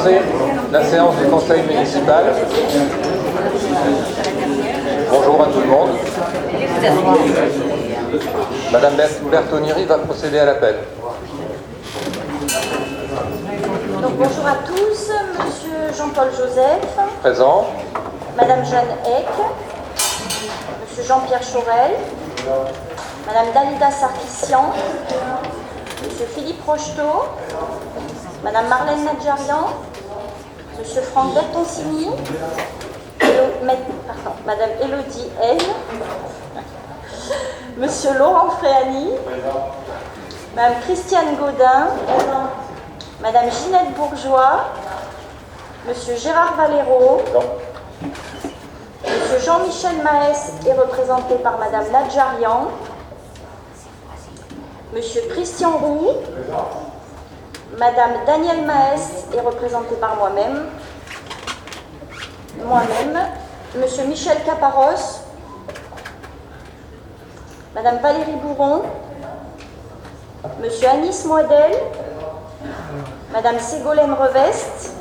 commencer la séance du conseil municipal. Bonjour à tout le monde. Madame Bertoniri va procéder à l'appel. Donc, bonjour à tous, Monsieur Jean-Paul Joseph. Présent. Madame Jeanne Eck. Monsieur Jean-Pierre Chaurel. Madame Dalida Sarkissian. Monsieur Philippe Rocheteau. Madame Marlène Nadjarian. Monsieur Franck Bertoncini. Madame Élodie N. Monsieur Laurent Fréani. Madame Christiane Gaudin. Madame Ginette Bourgeois. Monsieur Gérard Valero. Monsieur Jean-Michel Maes est représenté par Madame Nadjarian. Monsieur Christian Roux. Madame Danielle Maes est représentée par moi-même. Monsieur Michel Caparros. Madame Valérie Bourron. Monsieur Anis Moadel. Madame Ségolène Revest.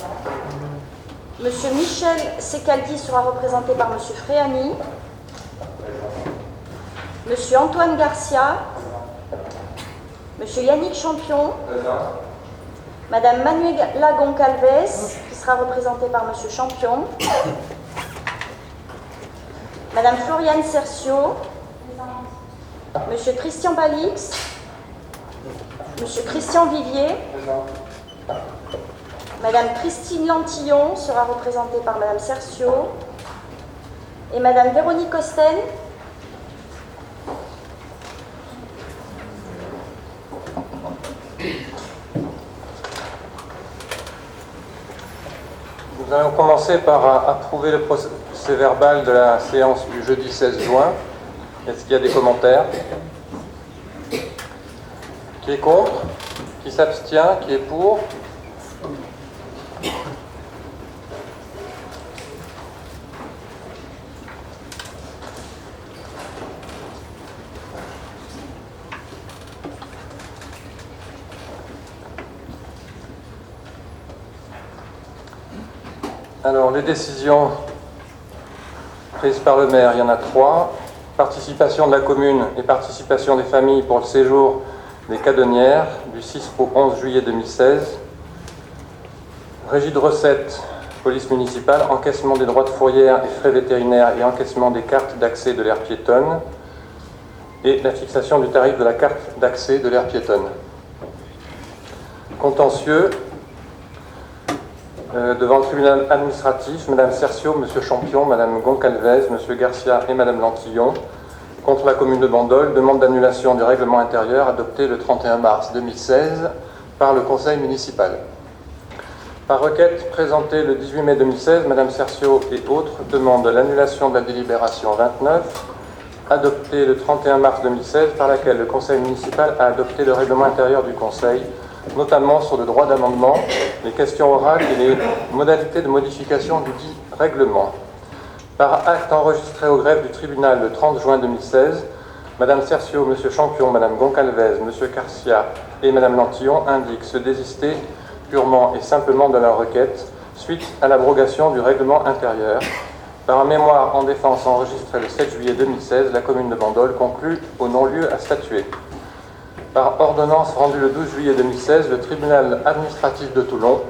Monsieur Michel Secaldi sera représenté par Monsieur Fréani. Monsieur Antoine Garcia. Monsieur Yannick Champion. Madame Manuela Goncalves, qui sera représentée par Monsieur Champion. Madame Floriane Cercio. Monsieur Christian Balix. Monsieur Christian Vivier. Madame Christine Lantillon sera représentée par Madame Cercio. Et Madame Véronique Osten. Nous allons commencer par approuver le procès-verbal de la séance du jeudi 16 juin. Est-ce qu'il y a des commentaires? Qui est contre? Qui s'abstient? Qui est pour? Alors, les décisions prises par le maire, il y en a 3. Participation de la commune et participation des familles pour le séjour des Cadonnières du 6 au 11 juillet 2016. Régie de recettes, police municipale, encaissement des droits de fourrière et frais vétérinaires et encaissement des cartes d'accès de l'aire piétonne et la fixation du tarif de la carte d'accès de l'aire piétonne. Contentieux. Devant le tribunal administratif, Madame Cercio, Monsieur Champion, Madame Goncalves, Monsieur Garcia et Madame Lantillon, contre la commune de Bandol, demande d'annulation du règlement intérieur adopté le 31 mars 2016 par le conseil municipal. Par requête présentée le 18 mai 2016, Madame Cercio et autres demandent l'annulation de la délibération 29, adoptée le 31 mars 2016, par laquelle le conseil municipal a adopté le règlement intérieur du conseil, notamment sur le droit d'amendement, les questions orales et les modalités de modification du dit règlement. Par acte enregistré au greffe du tribunal le 30 juin 2016, Madame Cercio, Monsieur Champion, Madame Goncalves, Monsieur Garcia et Madame Lantillon indiquent se désister purement et simplement de leur requête suite à l'abrogation du règlement intérieur. Par un mémoire en défense enregistré le 7 juillet 2016, la commune de Bandol conclut au non-lieu à statuer. Par ordonnance rendue le 12 juillet 2016, le tribunal administratif de Toulon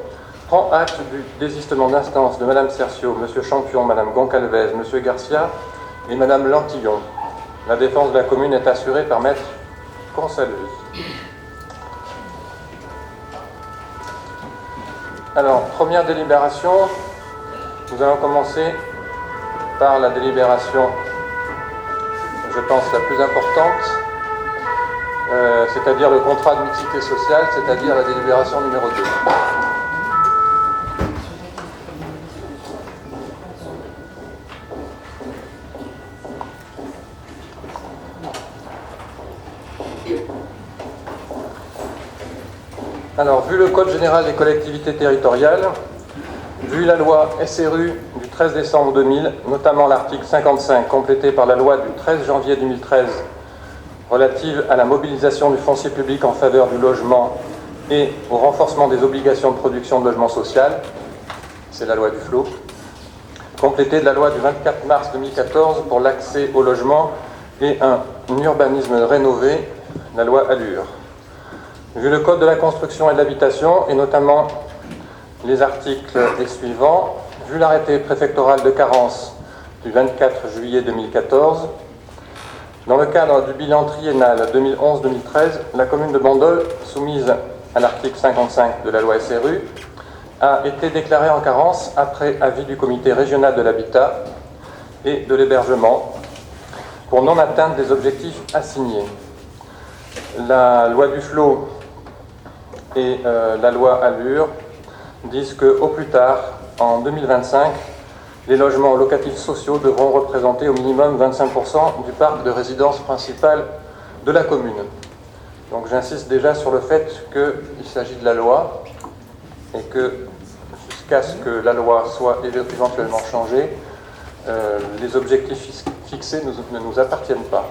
prend acte du désistement d'instance de Madame Cercio, Monsieur Champion, Madame Goncalves, Monsieur Garcia et Madame Lantillon. La défense de la commune est assurée par Maître Consaleuse. Alors, première délibération, nous allons commencer par la délibération, je pense, la plus importante, c'est-à-dire le contrat de mixité sociale, c'est-à-dire la délibération numéro 2. Alors, vu le Code général des collectivités territoriales, vu la loi SRU du 13 décembre 2000, notamment l'article 55, complété par la loi du 13 janvier 2013 relative à la mobilisation du foncier public en faveur du logement et au renforcement des obligations de production de logement social, c'est la loi Duflot, complétée de la loi du 24 mars 2014 pour l'accès au logement et un urbanisme rénové, la loi Allure. Vu le Code de la construction et de l'habitation, et notamment les articles et suivants, vu l'arrêté préfectoral de carence du 24 juillet 2014, dans le cadre du bilan triennal 2011-2013, la commune de Bandol, soumise à l'article 55 de la loi SRU, a été déclarée en carence après avis du comité régional de l'habitat et de l'hébergement pour non-atteinte des objectifs assignés. La loi Duflot et la loi Allure disent qu'au plus tard, en 2025, les logements locatifs sociaux devront représenter au minimum 25% du parc de résidence principale de la commune. Donc j'insiste déjà sur le fait qu'il s'agit de la loi et que jusqu'à ce que la loi soit éventuellement changée, les objectifs fixés ne nous appartiennent pas.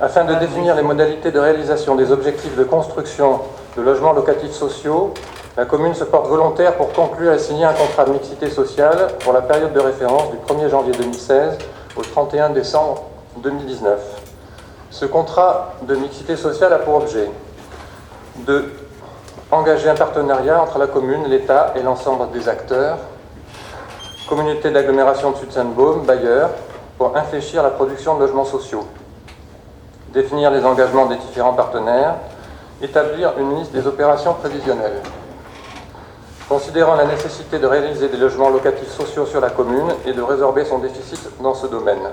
Afin de définir les modalités de réalisation des objectifs de construction de logements locatifs sociaux, la commune se porte volontaire pour conclure et signer un contrat de mixité sociale pour la période de référence du 1er janvier 2016 au 31 décembre 2019. Ce contrat de mixité sociale a pour objet de engager un partenariat entre la commune, l'État et l'ensemble des acteurs, communauté d'agglomération de Sud-Seine-Baume, bailleurs, pour infléchir la production de logements sociaux, définir les engagements des différents partenaires, établir une liste des opérations prévisionnelles. Considérant la nécessité de réaliser des logements locatifs sociaux sur la commune et de résorber son déficit dans ce domaine.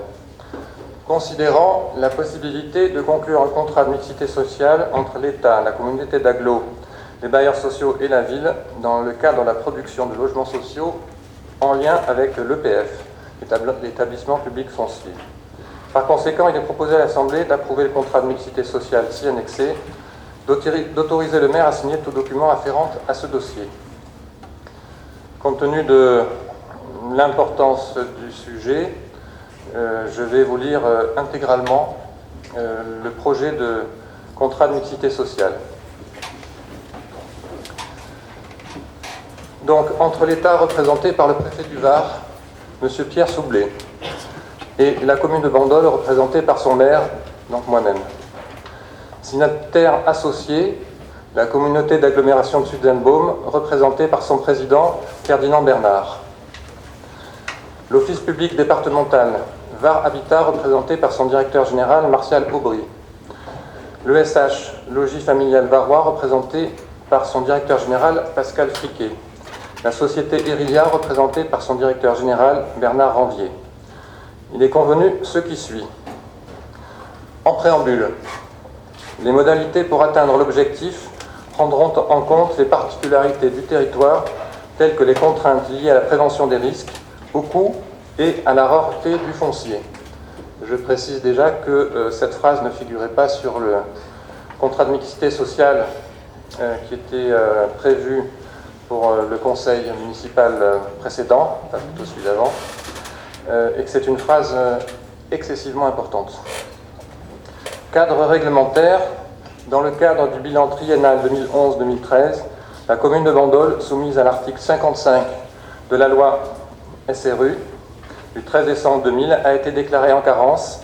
Considérant la possibilité de conclure un contrat de mixité sociale entre l'État, la communauté d'agglo, les bailleurs sociaux et la ville dans le cadre de la production de logements sociaux en lien avec l'EPF, l'établissement public foncier. Par conséquent, il est proposé à l'Assemblée d'approuver le contrat de mixité sociale si annexé, d'autoriser le maire à signer tout document afférent à ce dossier. Compte tenu de l'importance du sujet, je vais vous lire intégralement le projet de contrat de mixité sociale. Donc, entre l'État représenté par le préfet du Var, M. Pierre Soublet, et la commune de Bandol représentée par son maire, donc moi-même. Signataire associé, la communauté d'agglomération de Sud-Seine-Baume, représentée par son président, Ferdinand Bernard. L'Office public départemental, Var Habitat, représenté par son directeur général, Martial Aubry. L'ESH, Logis familial varois, représenté par son directeur général, Pascal Friquet. La société Erilia, représentée par son directeur général, Bernard Ranvier. Il est convenu ce qui suit. En préambule, les modalités pour atteindre l'objectif prendront en compte les particularités du territoire, telles que les contraintes liées à la prévention des risques, au coût et à la rareté du foncier. Je précise déjà que cette phrase ne figurait pas sur le contrat de mixité sociale qui était prévu pour le conseil municipal précédent, enfin plutôt celui d'avant, et que c'est une phrase excessivement importante. Cadre réglementaire. Dans le cadre du bilan triennal 2011-2013, la commune de Bandol, soumise à l'article 55 de la loi SRU du 13 décembre 2000, a été déclarée en carence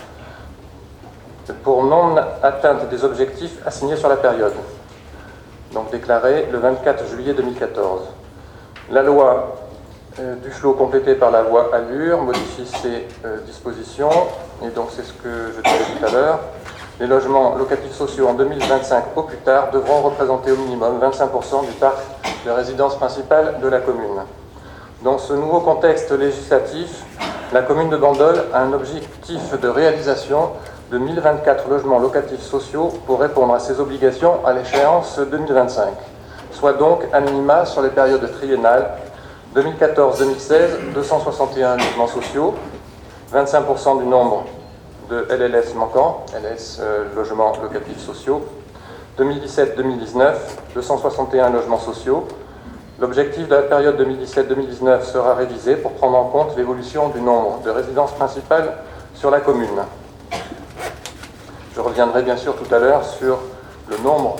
pour non-atteinte des objectifs assignés sur la période, donc déclarée le 24 juillet 2014. La loi Duflot, complétée par la loi Allure, modifie ces dispositions, et donc c'est ce que je disais tout à l'heure. Les logements locatifs sociaux en 2025 au plus tard devront représenter au minimum 25% du parc de résidence principale de la commune. Dans ce nouveau contexte législatif, la commune de Bandol a un objectif de réalisation de 1024 logements locatifs sociaux pour répondre à ses obligations à l'échéance 2025, soit donc à minima sur les périodes triennales 2014-2016, 261 logements sociaux, 25% du nombre de LLS manquants, LS logements locatifs sociaux, 2017-2019, 261 logements sociaux. L'objectif de la période 2017-2019 sera révisé pour prendre en compte l'évolution du nombre de résidences principales sur la commune. Je reviendrai bien sûr tout à l'heure sur le nombre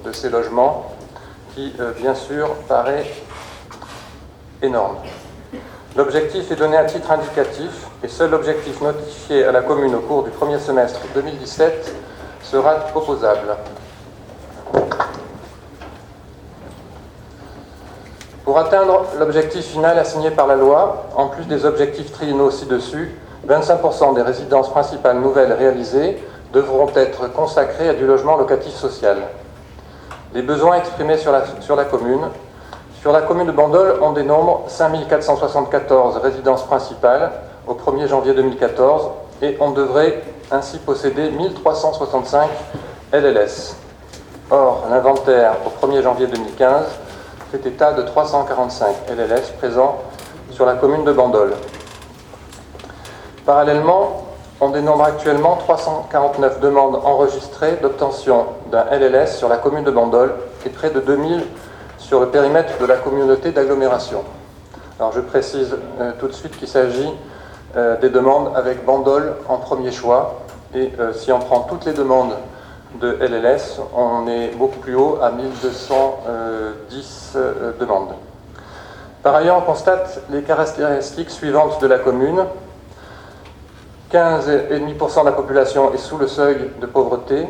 de ces logements qui, bien sûr, paraît énorme. L'objectif est donné à titre indicatif et seul l'objectif notifié à la commune au cours du premier semestre 2017 sera opposable. Pour atteindre l'objectif final assigné par la loi, en plus des objectifs triennaux ci-dessus, 25% des résidences principales nouvelles réalisées devront être consacrées à du logement locatif social. Les besoins exprimés sur la commune. Sur la commune de Bandol, on dénombre 5474 résidences principales au 1er janvier 2014 et on devrait ainsi posséder 1365 LLS. Or, l'inventaire au 1er janvier 2015 fait état de 345 LLS présents sur la commune de Bandol. Parallèlement, on dénombre actuellement 349 demandes enregistrées d'obtention d'un LLS sur la commune de Bandol et près de 2000 sur le périmètre de la communauté d'agglomération. Alors je précise tout de suite qu'il s'agit des demandes avec Bandol en premier choix et si on prend toutes les demandes de LLS, on est beaucoup plus haut à 1210 demandes. Par ailleurs, on constate les caractéristiques suivantes de la commune. 15,5% de la population est sous le seuil de pauvreté.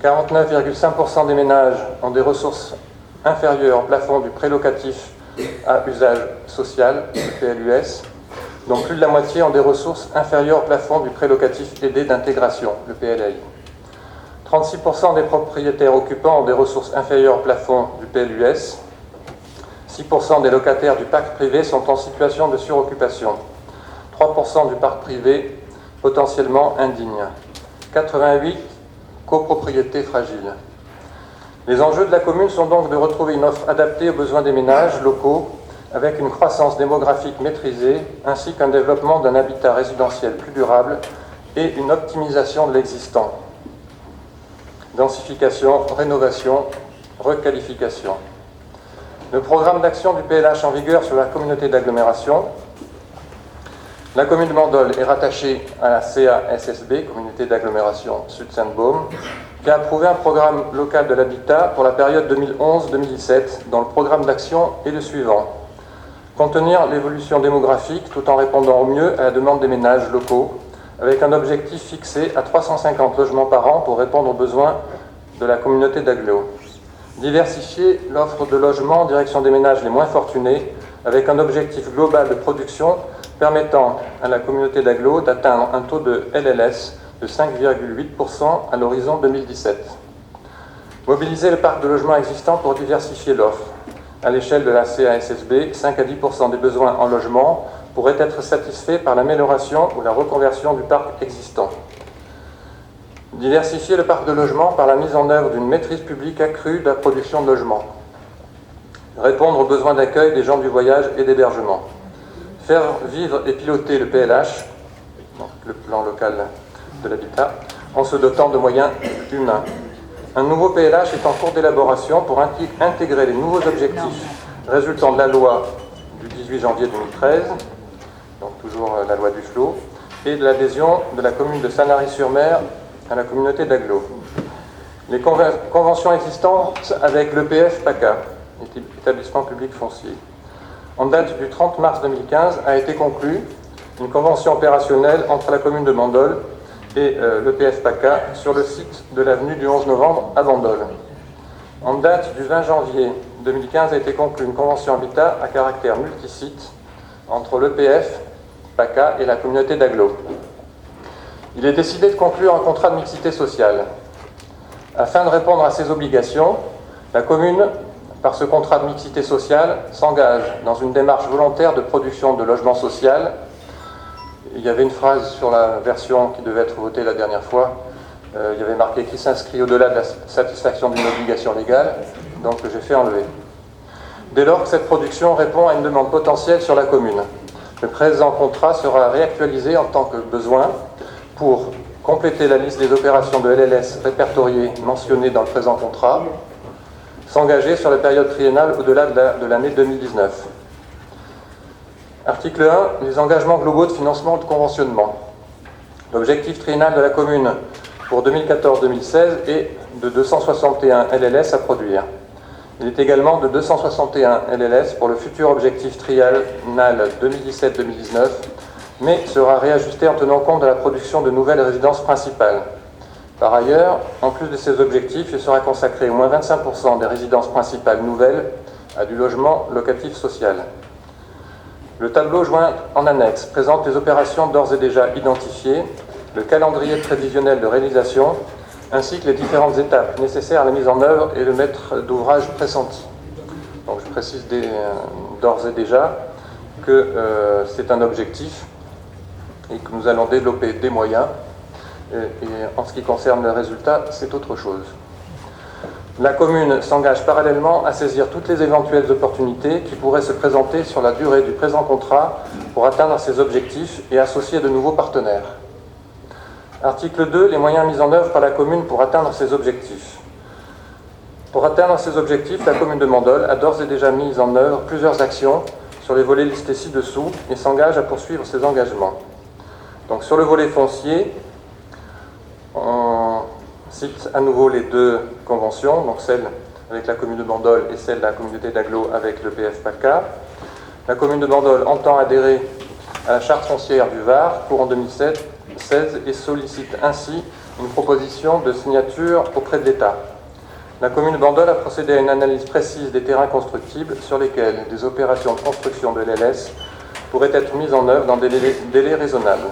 49,5% des ménages ont des ressources inférieures au plafond du prélocatif à usage social, le PLUS. Donc plus de la moitié ont des ressources inférieures au plafond du prélocatif aidé d'intégration, le PLAI. 36% des propriétaires occupants ont des ressources inférieures au plafond du PLUS. 6% des locataires du parc privé sont en situation de suroccupation. 3% du parc privé potentiellement indigne. 88 copropriétés fragiles. Les enjeux de la commune sont donc de retrouver une offre adaptée aux besoins des ménages locaux avec une croissance démographique maîtrisée ainsi qu'un développement d'un habitat résidentiel plus durable et une optimisation de l'existant. Densification, rénovation, requalification. Le programme d'action du PLH en vigueur sur la communauté d'agglomération. La commune de Bandol est rattachée à la CASSB, Communauté d'agglomération Sud-Sainte-Baume, qui a approuvé un programme local de l'habitat pour la période 2011-2017, dont le programme d'action est le suivant. Contenir l'évolution démographique tout en répondant au mieux à la demande des ménages locaux, avec un objectif fixé à 350 logements par an pour répondre aux besoins de la communauté d'agglo. Diversifier l'offre de logements en direction des ménages les moins fortunés, avec un objectif global de production permettant à la communauté d'agglo d'atteindre un taux de LLS de 5,8% à l'horizon 2017. Mobiliser le parc de logements existant pour diversifier l'offre. À l'échelle de la CASSB, 5 à 10% des besoins en logement pourraient être satisfaits par l'amélioration ou la reconversion du parc existant. Diversifier le parc de logements par la mise en œuvre d'une maîtrise publique accrue de la production de logements. Répondre aux besoins d'accueil des gens du voyage et d'hébergement. Faire vivre et piloter le PLH, donc le plan local de l'habitat, en se dotant de moyens humains. Un nouveau PLH est en cours d'élaboration pour intégrer les nouveaux objectifs résultant de la loi du 18 janvier 2013, donc toujours la loi Duflot, et de l'adhésion de la commune de Sanary-sur-Mer à la communauté d'agglo. Les conventions existantes avec l'EPF PACA, établissement public foncier. En date du 30 mars 2015 a été conclue une convention opérationnelle entre la commune de Bandol et l'EPF PACA sur le site de l'avenue du 11 novembre à Bandol. En date du 20 janvier 2015 a été conclue une convention habitat à caractère multisite entre l'EPF PACA et la communauté d'agglo. Il est décidé de conclure un contrat de mixité sociale. Afin de répondre à ces obligations, la commune, par ce contrat de mixité sociale, s'engage dans une démarche volontaire de production de logement social. Il y avait une phrase sur la version qui devait être votée la dernière fois. Il y avait marqué qui s'inscrit au-delà de la satisfaction d'une obligation légale, donc j'ai fait enlever. Dès lors que cette production répond à une demande potentielle sur la commune, le présent contrat sera réactualisé en tant que besoin pour compléter la liste des opérations de LLS répertoriées mentionnées dans le présent contrat, s'engager sur la période triennale au-delà de l'année 2019. Article 1. Les engagements globaux de financement ou de conventionnement. L'objectif triennal de la commune pour 2014-2016 est de 261 LLS à produire. Il est également de 261 LLS pour le futur objectif triennal 2017-2019, mais sera réajusté en tenant compte de la production de nouvelles résidences principales. Par ailleurs, en plus de ces objectifs, il sera consacré au moins 25% des résidences principales nouvelles à du logement locatif social. Le tableau joint en annexe présente les opérations d'ores et déjà identifiées, le calendrier prévisionnel de réalisation, ainsi que les différentes étapes nécessaires à la mise en œuvre et le maître d'ouvrage pressenti. Donc je précise d'ores et déjà que c'est un objectif et que nous allons développer des moyens. Et en ce qui concerne le résultat, c'est autre chose. La commune s'engage parallèlement à saisir toutes les éventuelles opportunités qui pourraient se présenter sur la durée du présent contrat pour atteindre ces objectifs et associer de nouveaux partenaires. Article 2. Les moyens mis en œuvre par la commune pour atteindre ces objectifs. Pour atteindre ces objectifs, la commune de Bandol a d'ores et déjà mis en œuvre plusieurs actions sur les volets listés ci-dessous et s'engage à poursuivre ces engagements. Donc sur le volet foncier, on cite à nouveau les deux conventions, donc celle avec la commune de Bandol et celle de la communauté d'Aglo avec le PF-PACA. La commune de Bandol entend adhérer à la charte foncière du Var courant 2016 et sollicite ainsi une proposition de signature auprès de l'État. La commune de Bandol a procédé à une analyse précise des terrains constructibles sur lesquels des opérations de construction de l'LS pourraient être mises en œuvre dans des délais raisonnables.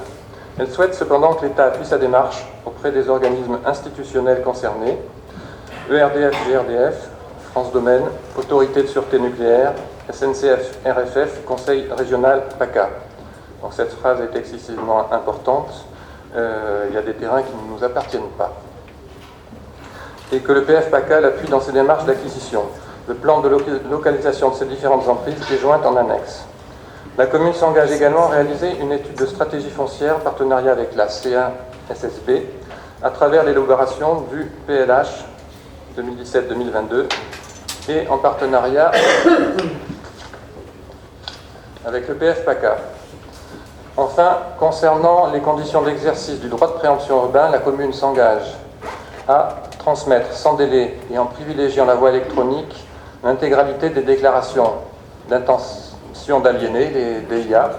Elle souhaite cependant que l'État appuie sa démarche auprès des organismes institutionnels concernés, ERDF, GRDF, France Domaine, Autorité de sûreté nucléaire, SNCF, RFF, Conseil régional PACA. Donc cette phrase est excessivement importante. Il y a des terrains qui ne nous appartiennent pas. Et que le PF-PACA l'appuie dans ses démarches d'acquisition. Le plan de localisation de ces différentes emprises est joint en annexe. La commune s'engage également à réaliser une étude de stratégie foncière en partenariat avec la C1-SSB à travers l'élaboration du PLH 2017-2022 et en partenariat avec le PF-PACA. Enfin, concernant les conditions d'exercice du droit de préemption urbain, la commune s'engage à transmettre sans délai et en privilégiant la voie électronique l'intégralité des déclarations d'intention d'aliéner, les DIA,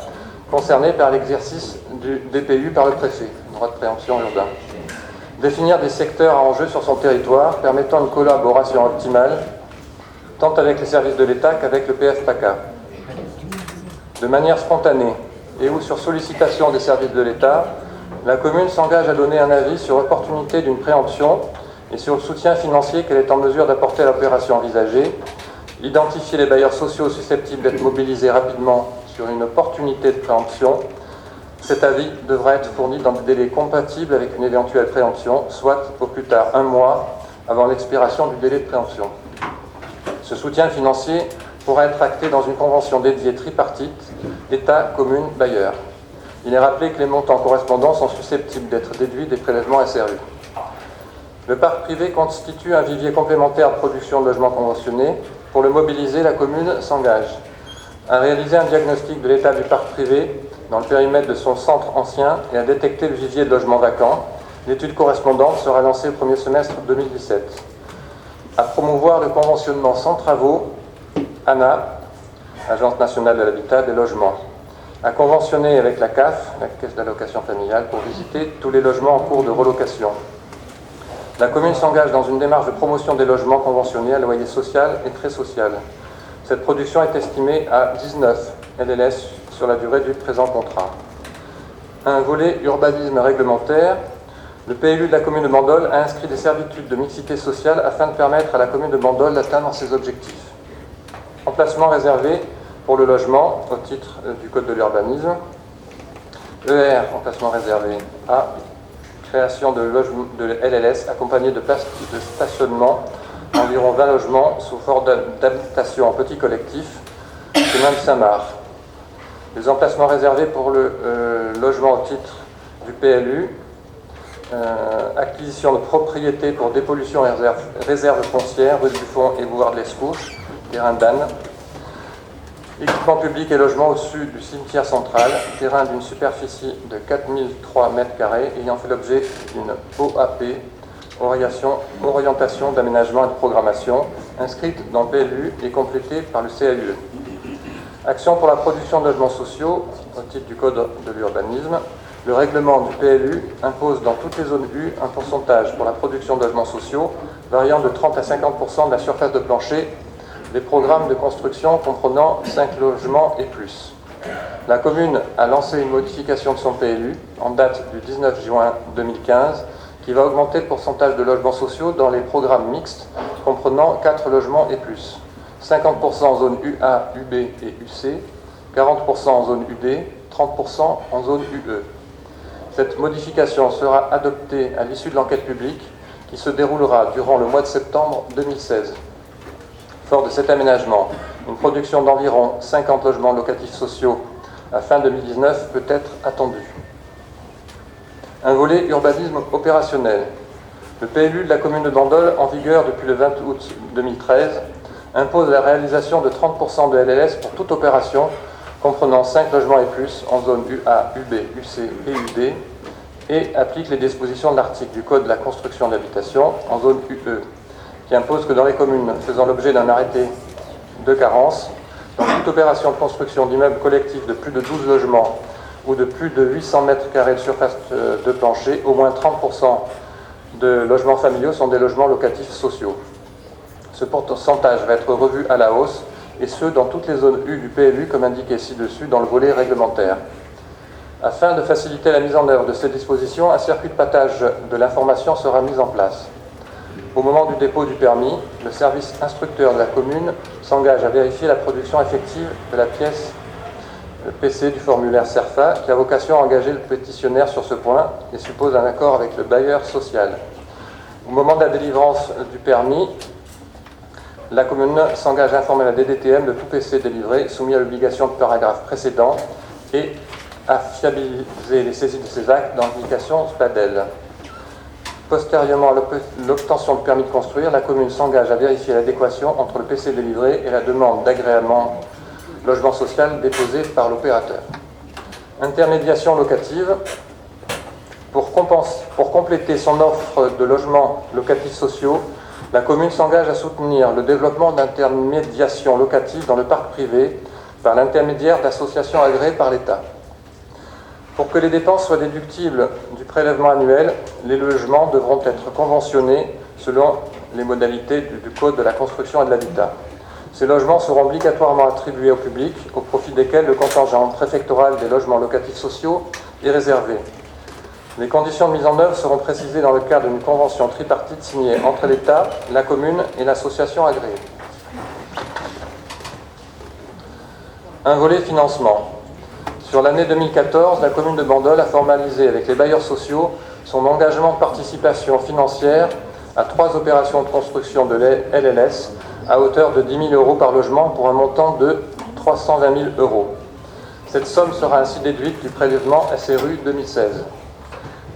concernées par l'exercice du DPU par le préfet, droit de préemption urbain. Définir des secteurs à enjeu sur son territoire permettant une collaboration optimale tant avec les services de l'État qu'avec le PF-PACA. De manière spontanée et ou sur sollicitation des services de l'État, la commune s'engage à donner un avis sur l'opportunité d'une préemption et sur le soutien financier qu'elle est en mesure d'apporter à l'opération envisagée, identifier les bailleurs sociaux susceptibles d'être mobilisés rapidement sur une opportunité de préemption. Cet avis devra être fourni dans des délais compatibles avec une éventuelle préemption, soit au plus tard 1 mois avant l'expiration du délai de préemption. Ce soutien financier pourra être acté dans une convention dédiée tripartite, État, commune, bailleur. Il est rappelé que les montants correspondants sont susceptibles d'être déduits des prélèvements SRU. Le parc privé constitue un vivier complémentaire de production de logements conventionnés. Pour le mobiliser, la commune s'engage à réaliser un diagnostic de l'état du parc privé dans le périmètre de son centre ancien et à détecter le vivier de logements vacants. L'étude correspondante sera lancée au premier semestre 2017. À promouvoir le conventionnement sans travaux, ANA, Agence nationale de l'habitat, des logements. À conventionner avec la CAF, la Caisse d'allocation familiale, pour visiter tous les logements en cours de relocation. La commune s'engage dans une démarche de promotion des logements conventionnés à loyer social et très social. Cette production est estimée à 19 LLS sur la durée du présent contrat. Un volet urbanisme réglementaire. Le PLU de la commune de Bandol a inscrit des servitudes de mixité sociale afin de permettre à la commune de Bandol d'atteindre ses objectifs. Emplacement réservé pour le logement au titre du Code de l'urbanisme. ER, emplacement réservé à création de LLS accompagné de places de stationnement, environ 20 logements sous forme d'habitation en petit collectif, chemin de Saint-Marc. Les emplacements réservés pour le logement au titre du PLU, acquisition de propriétés pour dépollution et réserve foncière, rue du Fond et boulevard de l'Escouche, terrain d'Anne. Équipement public et logement au-dessus du cimetière central, terrain d'une superficie de 4003 m² ayant fait l'objet d'une OAP, orientation d'aménagement et de programmation, inscrite dans le PLU et complétée par le CAUE. Action pour la production de logements sociaux, au titre du Code de l'urbanisme. Le règlement du PLU impose dans toutes les zones U un pourcentage pour la production de logements sociaux variant de 30 à 50% de la surface de plancher des programmes de construction comprenant 5 logements et plus. La commune a lancé une modification de son PLU en date du 19 juin 2015 qui va augmenter le pourcentage de logements sociaux dans les programmes mixtes comprenant 4 logements et plus. 50% en zone UA, UB et UC, 40% en zone UD, 30% en zone UE. Cette modification sera adoptée à l'issue de l'enquête publique qui se déroulera durant le mois de septembre 2016. Fort de cet aménagement, une production d'environ 50 logements locatifs sociaux à fin 2019 peut être attendue. Un volet urbanisme opérationnel. Le PLU de la commune de Bandol, en vigueur depuis le 20 août 2013, impose la réalisation de 30% de LLS pour toute opération comprenant 5 logements et plus en zone UA, UB, UC et UD et applique les dispositions de l'article du Code de la construction d'habitation en zone UE qui impose que dans les communes faisant l'objet d'un arrêté de carence, dans toute opération de construction d'immeubles collectifs de plus de 12 logements ou de plus de 800 mètres carrés de surface de plancher, au moins 30% de logements familiaux sont des logements locatifs sociaux. Ce pourcentage va être revu à la hausse, et ce, dans toutes les zones U du PLU, comme indiqué ci-dessus dans le volet réglementaire. Afin de faciliter la mise en œuvre de ces dispositions, un circuit de partage de l'information sera mis en place. Au moment du dépôt du permis, le service instructeur de la commune s'engage à vérifier la production effective de la pièce PC du formulaire CERFA, qui a vocation à engager le pétitionnaire sur ce point et suppose un accord avec le bailleur social. Au moment de la délivrance du permis, la commune s'engage à informer la DDTM de tout PC délivré soumis à l'obligation du paragraphe précédent et à fiabiliser les saisies de ces actes dans l'indication SPADEL. Postérieurement à l'obtention de permis de construire, la commune s'engage à vérifier l'adéquation entre le PC délivré et la demande d'agrément logement social déposée par l'opérateur. Intermédiation locative. Pour compléter son offre de logements locatifs sociaux, la commune s'engage à soutenir le développement d'intermédiation locative dans le parc privé par l'intermédiaire d'associations agréées par l'État. Pour que les dépenses soient déductibles du prélèvement annuel, les logements devront être conventionnés selon les modalités du Code de la construction et de l'habitat. Ces logements seront obligatoirement attribués au public, au profit desquels le contingent préfectoral des logements locatifs sociaux est réservé. Les conditions de mise en œuvre seront précisées dans le cadre d'une convention tripartite signée entre l'État, la commune et l'association agréée. Un volet financement. Sur l'année 2014, la commune de Bandol a formalisé avec les bailleurs sociaux son engagement de participation financière à 3 opérations de construction de LLS à hauteur de 10 000 € par logement pour un montant de 320 000 €. Cette somme sera ainsi déduite du prélèvement SRU 2016.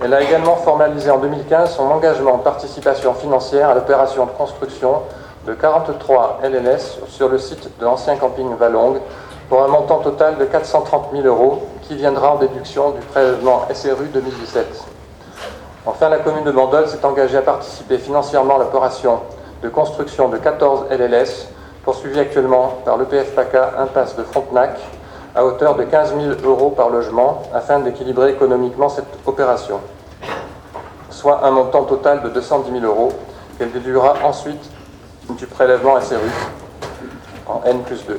Elle a également formalisé en 2015 son engagement de participation financière à l'opération de construction de 43 LLS sur le site de l'ancien camping Valongue pour un montant total de 430 000 € qui viendra en déduction du prélèvement SRU 2017. Enfin, la commune de Bandol s'est engagée à participer financièrement à l'opération de construction de 14 LLS poursuivie actuellement par l'EPF PACA Impasse de Frontenac à hauteur de 15 000 € par logement afin d'équilibrer économiquement cette opération, soit un montant total de 210 000 € qu'elle déduira ensuite du prélèvement SRU en N+2.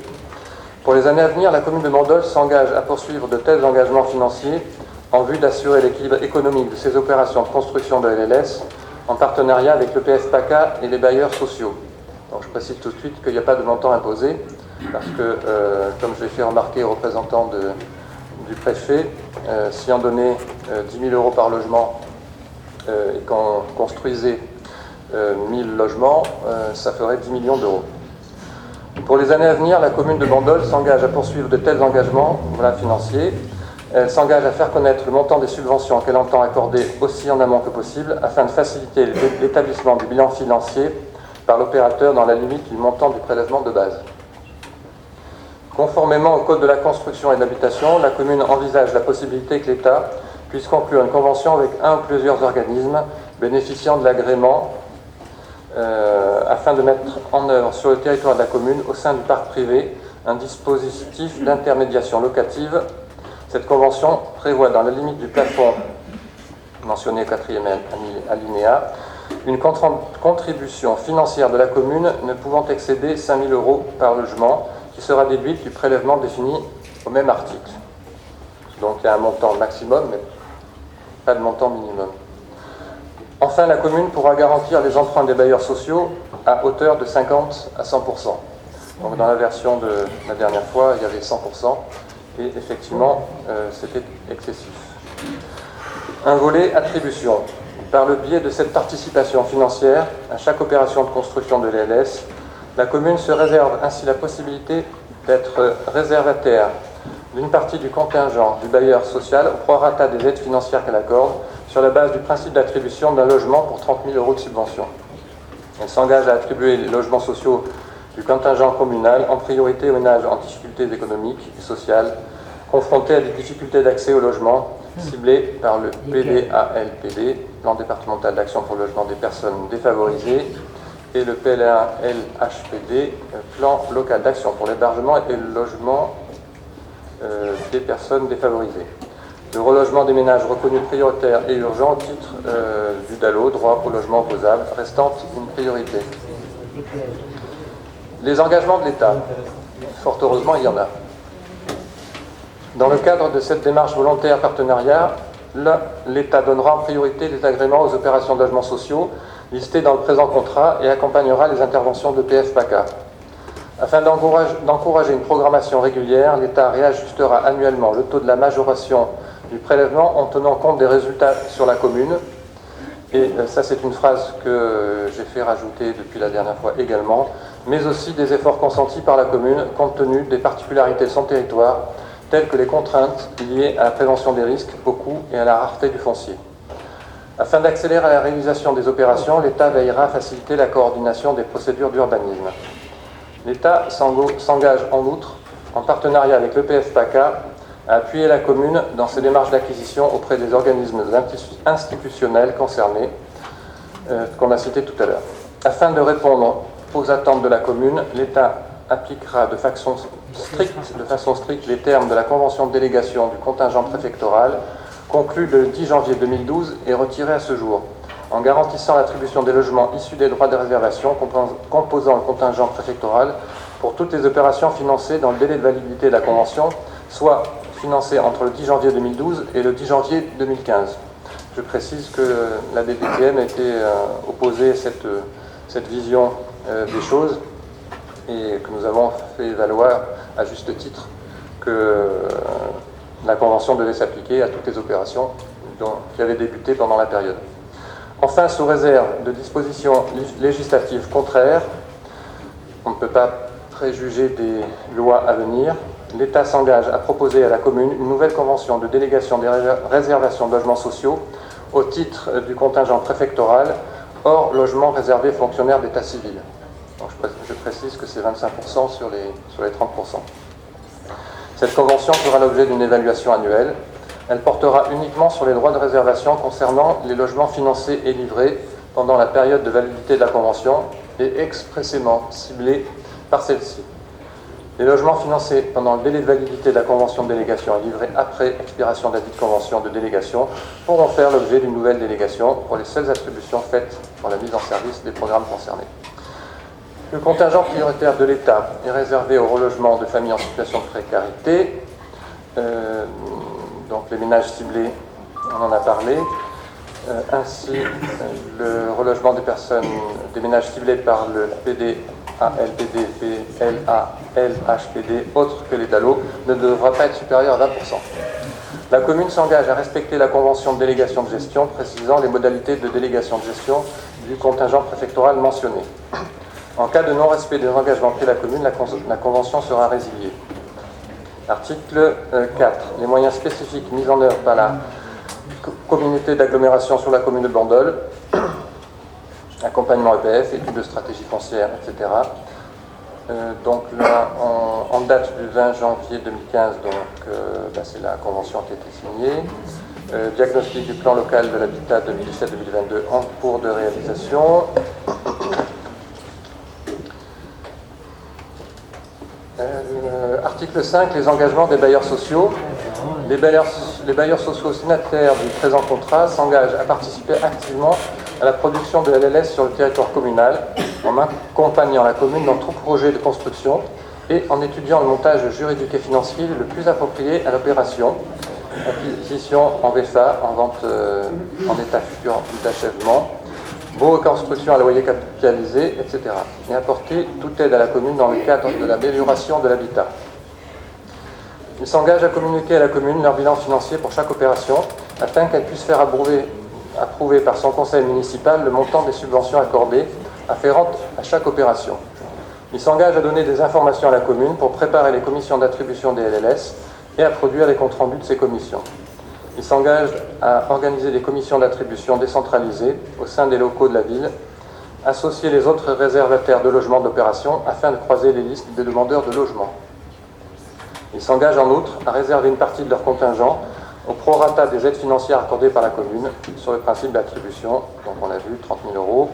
Pour les années à venir, la commune de Bandol s'engage à poursuivre de tels engagements financiers en vue d'assurer l'équilibre économique de ces opérations de construction de LLS en partenariat avec l'EPF PACA et les bailleurs sociaux. Donc, je précise tout de suite qu'il n'y a pas de montant imposé parce que, comme je l'ai fait remarquer aux représentants du préfet, si on donnait 10 000 € par logement et qu'on construisait 1000 logements, ça ferait 10 millions d'euros. Pour les années à venir, la commune de Bandol s'engage à poursuivre de tels engagements financiers. Elle s'engage à faire connaître le montant des subventions qu'elle entend accorder aussi en amont que possible afin de faciliter l'établissement du bilan financier par l'opérateur dans la limite du montant du prélèvement de base. Conformément au Code de la construction et de l'habitation, la commune envisage la possibilité que l'État puisse conclure une convention avec un ou plusieurs organismes bénéficiant de l'agrément afin de mettre en œuvre sur le territoire de la commune, au sein du parc privé, un dispositif d'intermédiation locative. Cette convention prévoit, dans la limite du plafond mentionné au 4e alinéa, une contribution financière de la commune ne pouvant excéder 5 000 € par logement, qui sera déduite du prélèvement défini au même article. Donc il y a un montant maximum, mais pas de montant minimum. Enfin, la commune pourra garantir les emprunts des bailleurs sociaux à hauteur de 50 à 100%. Donc dans la version de la dernière fois, il y avait 100%, et effectivement, c'était excessif. Un volet attribution. Par le biais de cette participation financière, à chaque opération de construction de l'ELS, la commune se réserve ainsi la possibilité d'être réservataire d'une partie du contingent du bailleur social au prorata des aides financières qu'elle accorde, sur la base du principe d'attribution d'un logement pour 30 000 € de subvention. Elle s'engage à attribuer les logements sociaux du contingent communal en priorité aux ménages en difficultés économiques et sociales, confrontés à des difficultés d'accès au logement, ciblées par le PDALPD, Plan départemental d'action pour le logement des personnes défavorisées, et le PLALHPD, Plan local d'action pour l'hébergement et le logement des personnes défavorisées. Le relogement des ménages reconnus prioritaires et urgents au titre du DALO, droit au logement opposable, restant une priorité. Les engagements de l'État, fort heureusement, il y en a. Dans le cadre de cette démarche volontaire partenariat, l'État donnera en priorité les agréments aux opérations de logements sociaux listées dans le présent contrat et accompagnera les interventions de PF-PACA. Afin d'encourager une programmation régulière, l'État réajustera annuellement le taux de la majoration du prélèvement en tenant compte des résultats sur la commune. Et ça, c'est une phrase que j'ai fait rajouter depuis la dernière fois également, mais aussi des efforts consentis par la commune compte tenu des particularités de son territoire, telles que les contraintes liées à la prévention des risques, au coût et à la rareté du foncier. Afin d'accélérer la réalisation des opérations, l'État veillera à faciliter la coordination des procédures d'urbanisme. L'État s'engage en outre, en partenariat avec le PF-PACA, à appuyer la commune dans ses démarches d'acquisition auprès des organismes institutionnels concernés, qu'on a cités tout à l'heure. Afin de répondre aux attentes de la commune, l'État appliquera de façon stricte les termes de la convention de délégation du contingent préfectoral, conclue le 10 janvier 2012 et retirée à ce jour, en garantissant l'attribution des logements issus des droits de réservation composant le contingent préfectoral pour toutes les opérations financées dans le délai de validité de la convention, soit financées entre le 10 janvier 2012 et le 10 janvier 2015. Je précise que la DPTM a été opposée à cette vision des choses et que nous avons fait valoir à juste titre que la convention devait s'appliquer à toutes les opérations qui avaient débuté pendant la période. Enfin, sous réserve de dispositions législatives contraires, on ne peut pas préjuger des lois à venir, l'État s'engage à proposer à la commune une nouvelle convention de délégation des réservations de logements sociaux au titre du contingent préfectoral, hors logement réservé aux fonctionnaires d'état civil. Donc je précise que c'est 25% sur les 30%. Cette convention fera l'objet d'une évaluation annuelle. Elle portera uniquement sur les droits de réservation concernant les logements financés et livrés pendant la période de validité de la convention et expressément ciblés par celle-ci. Les logements financés pendant le délai de validité de la convention de délégation et livrés après expiration de la dite convention de délégation pourront faire l'objet d'une nouvelle délégation pour les seules attributions faites pour la mise en service des programmes concernés. Le contingent prioritaire de l'État est réservé au relogement de familles en situation de précarité, donc les ménages ciblés, on en a parlé, ainsi le relogement des ménages ciblés par le PDALPD, PLALHPD, autres que les DALO, ne devra pas être supérieur à 20%. La commune s'engage à respecter la convention de délégation de gestion précisant les modalités de délégation de gestion du contingent préfectoral mentionné. En cas de non-respect des engagements pris la commune, la convention sera résiliée. Article 4. Les moyens spécifiques mis en œuvre par la communauté d'agglomération sur la commune de Bandol, accompagnement EPF, études de stratégie foncière, etc. Donc là, en date du 20 janvier 2015, c'est la convention qui a été signée. Diagnostic du plan local de l'habitat 2017-2022 en cours de réalisation. Article 5, les engagements des bailleurs sociaux. Les bailleurs sociaux signataires du présent contrat s'engagent à participer activement à la production de LLS sur le territoire communal, en accompagnant la commune dans tout projet de construction et en étudiant le montage juridique et financier le plus approprié à l'opération, acquisition en VFA, en vente en état futur d'achèvement, baux et construction à loyer capitalisé, etc. et apporter toute aide à la commune dans le cadre de l'amélioration de l'habitat. Ils s'engagent à communiquer à la commune leur bilan financier pour chaque opération afin qu'elle puisse faire approuver par son conseil municipal le montant des subventions accordées afférentes à chaque opération. Ils s'engagent à donner des informations à la commune pour préparer les commissions d'attribution des LLS et à produire les comptes rendus de ces commissions. Ils s'engagent à organiser des commissions d'attribution décentralisées au sein des locaux de la ville, associer les autres réservataires de logements d'opération afin de croiser les listes des demandeurs de logement. Ils s'engagent en outre à réserver une partie de leur contingent au prorata des aides financières accordées par la commune sur le principe d'attribution, donc on a vu 30 000 euros.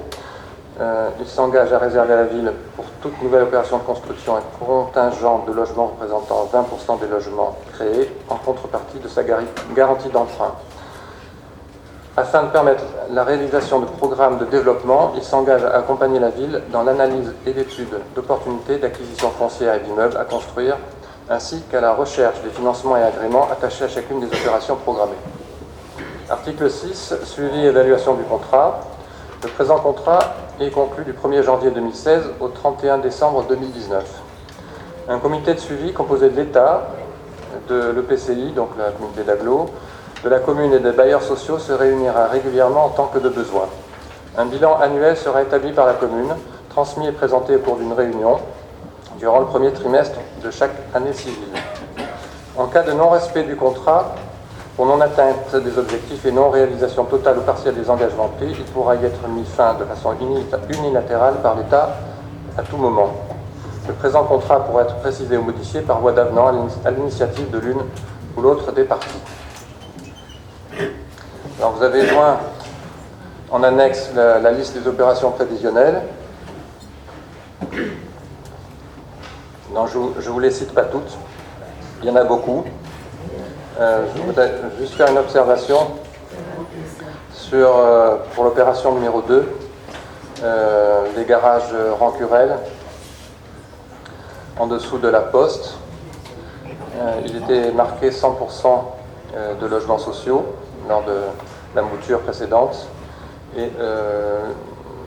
Il s'engage à réserver à la ville pour toute nouvelle opération de construction un contingent de logements représentant 20% des logements créés en contrepartie de sa garantie d'emprunt. Afin de permettre la réalisation de programmes de développement, il s'engage à accompagner la ville dans l'analyse et l'étude d'opportunités d'acquisition foncière et d'immeubles à construire, ainsi qu'à la recherche des financements et agréments attachés à chacune des opérations programmées. Article 6, suivi et évaluation du contrat. Le présent contrat est conclu du 1er janvier 2016 au 31 décembre 2019. Un comité de suivi composé de l'État, de l'EPCI, donc la communauté d'agglo, de la commune et des bailleurs sociaux se réunira régulièrement en tant que de besoin. Un bilan annuel sera établi par la commune, transmis et présenté au cours d'une réunion durant le premier trimestre de chaque année civile. En cas de non-respect du contrat, pour non-atteinte des objectifs et non-réalisation totale ou partielle des engagements pris, il pourra y être mis fin de façon unilatérale par l'État à tout moment. Le présent contrat pourra être précisé ou modifié par voie d'avenant à l'initiative de l'une ou l'autre des parties. Alors vous avez joint en annexe la liste des opérations prévisionnelles. Non, je ne vous les cite pas toutes, il y en a beaucoup. Je voudrais juste faire une observation pour l'opération numéro 2, les garages Rancurel, en dessous de la poste. Il était marqué 100% de logements sociaux lors de la mouture précédente et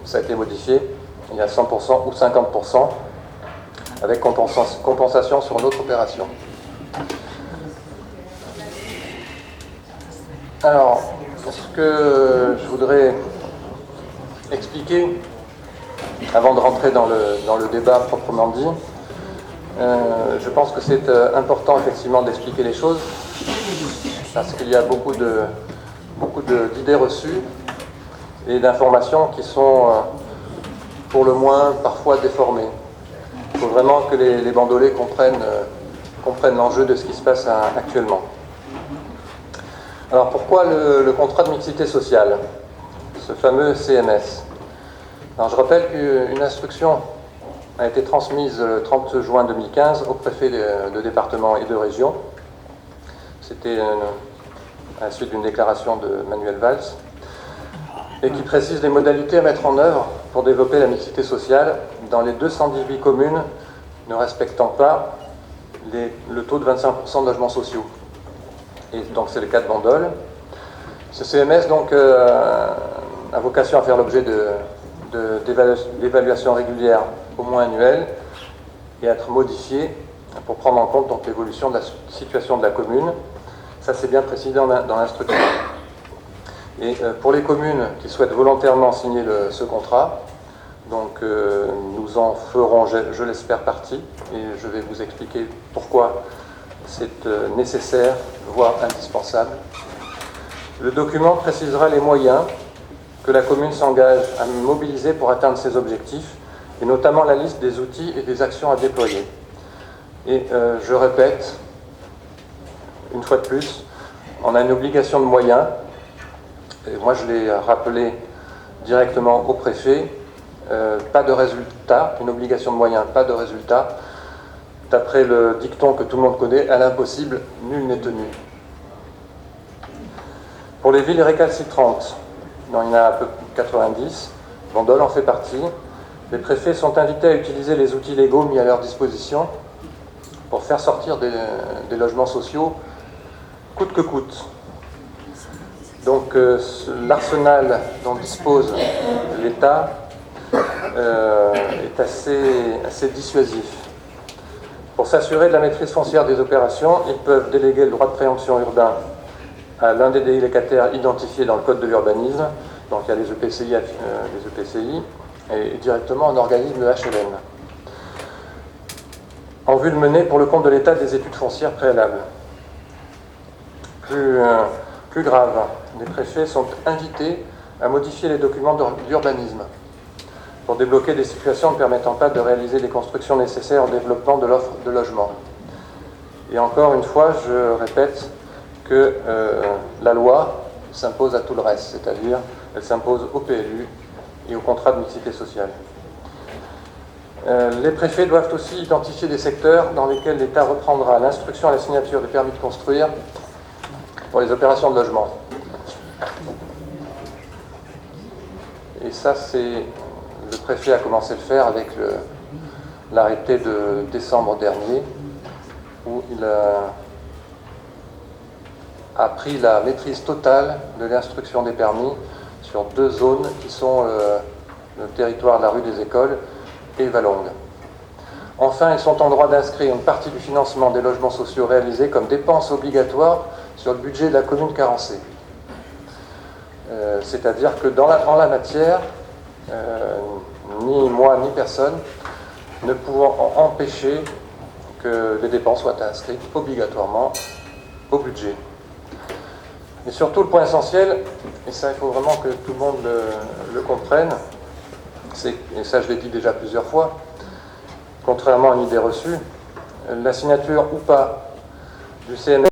ça a été modifié. Il y a 100% ou 50% avec compensation sur l'autre opération. Alors, ce que je voudrais expliquer, avant de rentrer dans le débat proprement dit, je pense que c'est important effectivement d'expliquer les choses, parce qu'il y a beaucoup d'idées reçues et d'informations qui sont pour le moins parfois déformées. Il faut vraiment que les bandolés comprennent l'enjeu de ce qui se passe actuellement. Alors pourquoi le contrat de mixité sociale, ce fameux CMS? Alors je rappelle qu'une instruction a été transmise le 30 juin 2015 au préfet de département et de région. C'était à la suite d'une déclaration de Manuel Valls, et qui précise les modalités à mettre en œuvre pour développer la mixité sociale dans les 218 communes ne respectant pas le taux de 25% de logements sociaux. Et donc c'est le cas de Bandol. Ce CMS donc, a vocation à faire l'objet d'évaluations régulières, au moins annuelles, et à être modifié pour prendre en compte donc, l'évolution de la situation de la commune. Ça c'est bien précisé dans l'instruction. Et pour les communes qui souhaitent volontairement signer ce contrat, donc nous en ferons, je l'espère, partie, et je vais vous expliquer pourquoi c'est nécessaire, voire indispensable. Le document précisera les moyens que la commune s'engage à mobiliser pour atteindre ses objectifs, et notamment la liste des outils et des actions à déployer. Et je répète, une fois de plus, on a une obligation de moyens, et moi je l'ai rappelé directement au préfet, pas de résultat, une obligation de moyens, pas de résultat. D'après le dicton que tout le monde connaît, à l'impossible, nul n'est tenu. Pour les villes récalcitrantes, il y en a à peu près 90, Bandol en fait partie, les préfets sont invités à utiliser les outils légaux mis à leur disposition pour faire sortir des logements sociaux coûte que coûte. Donc l'arsenal dont dispose l'État est assez dissuasif. Pour s'assurer de la maîtrise foncière des opérations, ils peuvent déléguer le droit de préemption urbain à l'un des délégataires identifiés dans le Code de l'urbanisme, donc il y a les EPCI, et directement un organisme de HLM, en vue de mener pour le compte de l'État des études foncières préalables. Plus grave, les préfets sont invités à modifier les documents d'urbanisme pour débloquer des situations ne permettant pas de réaliser les constructions nécessaires au développement de l'offre de logement. Et encore une fois, je répète que la loi s'impose à tout le reste, c'est-à-dire elle s'impose au PLU et au contrat de mixité sociale. Les préfets doivent aussi identifier des secteurs dans lesquels l'État reprendra l'instruction à la signature des permis de construire pour les opérations de logement. Et ça, le préfet a commencé à le faire avec l'arrêté de décembre dernier, où il a pris la maîtrise totale de l'instruction des permis sur 2 zones qui sont le territoire de la rue des Écoles et Valongue. Enfin, ils sont en droit d'inscrire une partie du financement des logements sociaux réalisés comme dépenses obligatoires sur le budget de la commune carencée. C'est-à-dire que en la matière, ni moi ni personne ne pouvons empêcher que les dépenses soient inscrites obligatoirement au budget. Et surtout, le point essentiel, et ça il faut vraiment que tout le monde le comprenne, et ça je l'ai dit déjà plusieurs fois, contrairement à une idée reçue, la signature ou pas du CNR